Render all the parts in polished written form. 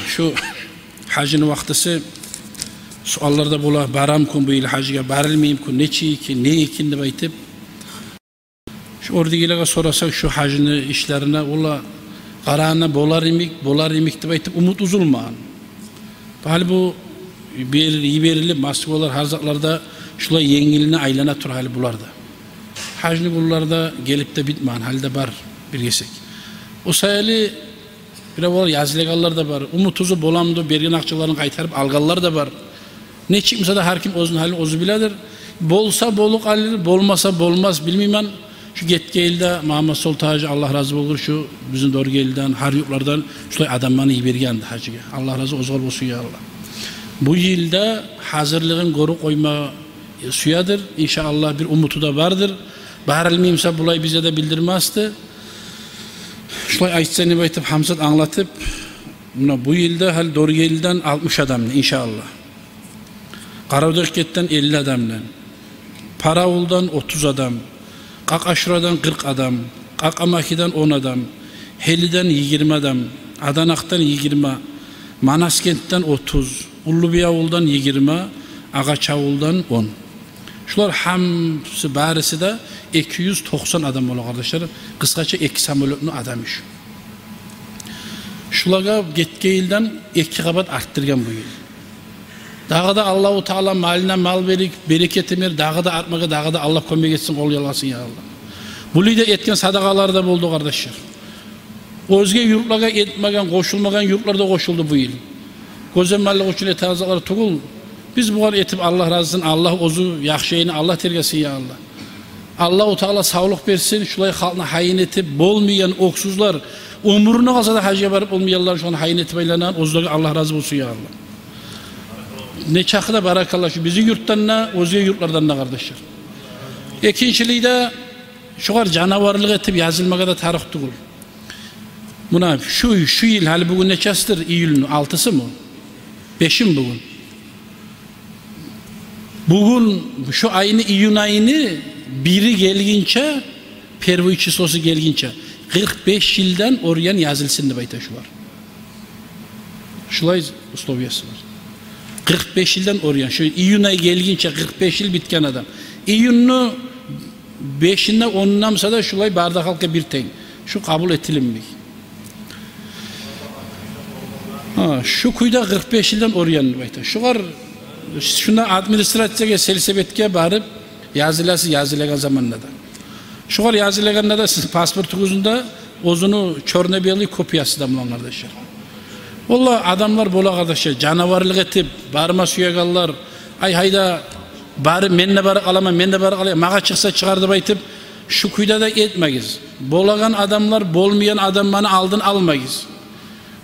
Şu hacının vaxtısı suallarda bola baram kun bu yıl hacıga barilmeyim kun neçi ki ne ekin deb aytib şu ordigilarga sorasak şu hacını işlerine ola qarana bolar emik deb aytib umut uzulman. Hali bu berilip Moskvalar harzaklarda şulay yengiline aylana tur hali bularda. Hacını bunlarda gelip de bitman halde bar bir gesek. O sayılı bir var yazılaganlar da var. Umutuzu bolamdı bergen akçalarını qaytarıp alganlar da var. Ne çıkmasa da her kim özün halini ozu biladır. Bolsa boluk alır, bolmasa bolmaz bilmeyman. Şu Getgeyil'de Muhammed Soltacı Allah razı olur şu bizim Dorgeyil'den, har yurtlardan şulay adamlarını iyi bergendi hacıga. Allah razı ozgol bolsun ya Allah. Bu yılda hazırlığın goru koyma suyadır. İnşallah bir umutu da vardır. Barilmeyimse bulay bize de bildirmezdi. Şulay aytsanı baytıp Hamzat anlatıp bu yılda hal Dorgeyil'den 60 adamla inşallah. Karavdöket'ten 50 adamla. Paravul'dan 30 adam. Qaqaşuradan 40 adam. Qaqamaki'den 10 adam. Heli'den 20 adam. Adanak'tan 20. Manaskent'ten 30. Ullubiyavul'dan 20. Ağaçavul'dan 10. Şular hamısı barisi de 290 adam olur kardeşlerim. Kıskaça 2 samolotlu adam iş. Şularga Getgeyil'den 2 qabat arttırgan bu yıl. Dağı da Allah-u Teala maline mal bereket emir, dağı da artmaga, dağı da Allah kömek etsin, ol yalasın ya Allah. Bu lide etken sadakalar da buldu kardeşler. Özge yurtlarga etmegen, koşulmagan yurtlarda koşuldu bu yıl. Gözemellik için etazakları tugul. Biz bu kadar etip Allah razısın, Allah ozu yakşeyini Allah tergesin ya Allah. Allah-u Teala sağlık versin, şulay halkına hayin etip bolmayan oksuzlar, umuruna kalsa da hacıya varıp olmayanlar şu an hayin etip aylanan ozları Allah razı olsun ya Allah. Ne çakıda barakallah şu bizi yurttan ne, ozu yurtlardan ne kardeşler. İkinciliği de şu kadar canavarlık etip yazılmaya da tarih tuğul. Buna şu yıl hali bugün neçesidir? İyul'ün 6'sı mı? 5'i mi bugün? Bugün şu ayını iyun ayını biri gelgince pervuyçi sosu gelgince 45 yıldan oraya yazılsın diye bayta şu var. Şulay usloviyası var. 45 yıldan oraya şu iyun ayı gelgince 45 yıl bitken adam. İyun'u 5'inde 10'unamsa da şulay bardak halka bir ten. Şu kabul etilinmeyik. Şu kuyda 45 yıldan oraya bayta. Şu var şuna administrasiyaga selsebetke barıp yazılagan zamanında da. Şu kadar yazılaganda da siz pasportunuzda ozunu çornebeli kopyası da bulan kardeşler. Vallahi adamlar bola kardeşler canavarlık etip barma suyagallar ay hayda bari menne bari alama menne bari alaya mağa çıksa çıkardı baytıp şu kuyda da etmeyiz. Bolagan adamlar bolmayan adamını aldın almayız.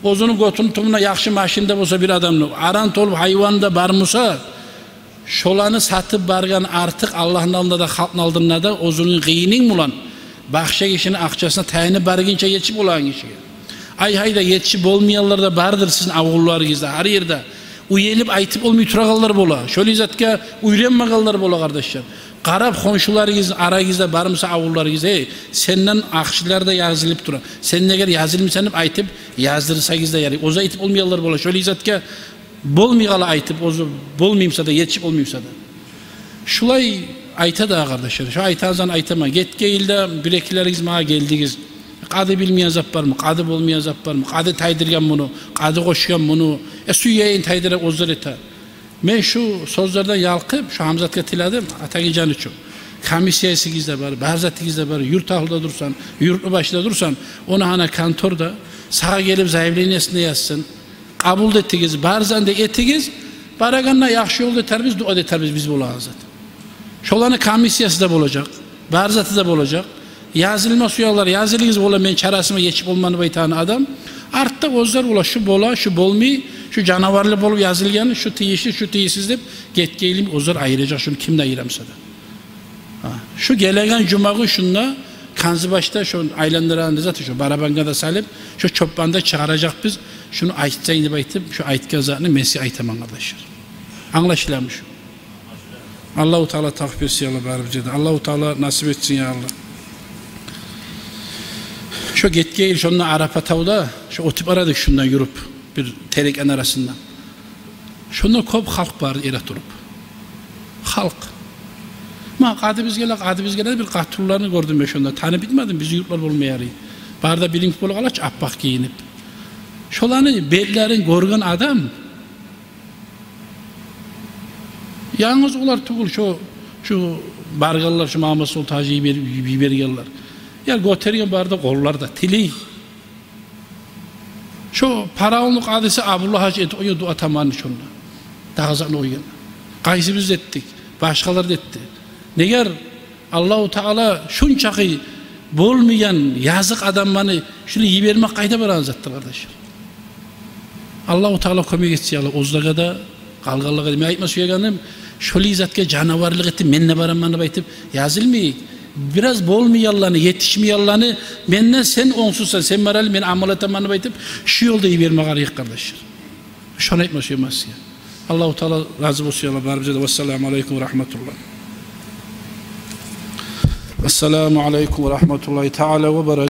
Ozunu gotun tumuna yakşı maşinde olsa bir adamını arant olup hayvanda barmusa şolanı satıp bargan artık Allah'ın aldığında da halkın aldığında da ozunun gıyinin bulan bahşe işinin akçasına tayini bargince yetişip olan kişiye. Ay hayda yetişip olmayanlar da bardır sizin avullarınızda her yerde. Uyelip aytıp olmuyor turagallar bola. Şöyle izatka uyrenmagallar bola kardeşler. Qarab komşularınız aragizda barmısa avullarınız senden akşilarda yazılıp duran. Sen neger yazılmışsan hep aytıp yazdırırsanız da yarayı. Oza aytıp olmayanlar bola. Şöyle izatka bolmaygalı aytıp ozu bolmayımsa da yetişip olmayımsa da. Şulay ayta da kardeşler. Şu aytazan aytama. Getgeyil'de birekleriniz mağa geldiniz. Qadı bilmeyen zap var mı? Qadı bolmayan zap var mı? Qadı taydırgan bunu, qadı koşgan bunu. Suyayin taydıra ozlar eta. Men şu sözlerden yalqıp şu Hamzat'a tiladım. Atagican için. Komisiyasınızda var, barzatınızda var, yurt ahılda dursan, yurtlu başında dursan, onu hana kantorda sağa gelip zayıflığınesine yazsın. Kabul ettiniz, barzanda ettiniz, baraganla yaxşı yolda terbiz, dua terbiz biz bulağız zaten. Şolanı komisiyası da olacak, barzatı da olacak. Yazılma suyalar, yazılınız bola men çarasıma geçip olmanı baytağını adam. Artta ozlar ola, şu bola, şu bolmi, şu canavarlı bolup yazılgan, şu tiyişli, şu tiyisiz deyip Getgeylim ozlar ayıracak, şunu kim de ayıramsa da. Şu gelegen cumağı şunla, Kanzıbaş'ta şu aylandırağında zaten şu Barabanga'da salip, şu çopbanda çıkaracak biz, şunu aytacağını baytıp, şu aytkazağını Mesih aytaman kardeşler. Anlaşılamış. Allah-u Teala takip etsin ya Allah, Allah-u Teala nasip etsin ya Allah. Şu Getgeyil şununla Arapatav'da, şu otip aradık şundan yürüp, bir tereken arasından. Şunda köp halk var ere durup. Halk. Ma qadi bizgeler bir qaturlarını gördüm ben şunda. Tanı bilmedim bizi yurtlar olmayarı. Barda bilinç bolğalaç appak giyinip. Şolarını bellerin görgen adam. Yalnız olar tugul şu bargallar şu Muhammed Sultacı bibergellar. Ya götürüyor barda kollarda tili. Şu paraonluk adisi Abdullah Hacı et oyu dua tamanı şunda. Dağızan oyun. Qaysı biz ettik. Başkalar da etti. Neger Allahu Teala şunçakı bolmayan yazık adamlarını şunu yibermek kayda bir anzattı kardeşler. Allahu Teala kömek etsi Allah ozdaga da qalğanlığa men aytma söylaganim şöyle zatga canavarlık etti menne barammanı baytıp yazılmay. Biraz bolmayanlarını yetişmeyenlarını menden sen onsuzsan sen maral men amal etamanı baytıp şu yolda yibermek arayık kardeşler. Şunu aytma söylmez ya. Allahu Teala razı olsun Allah bize de vesselamu aleyküm ve rahmetullah. Esselamu aleyküm ve rahmetullahi teala ve berekatuhu.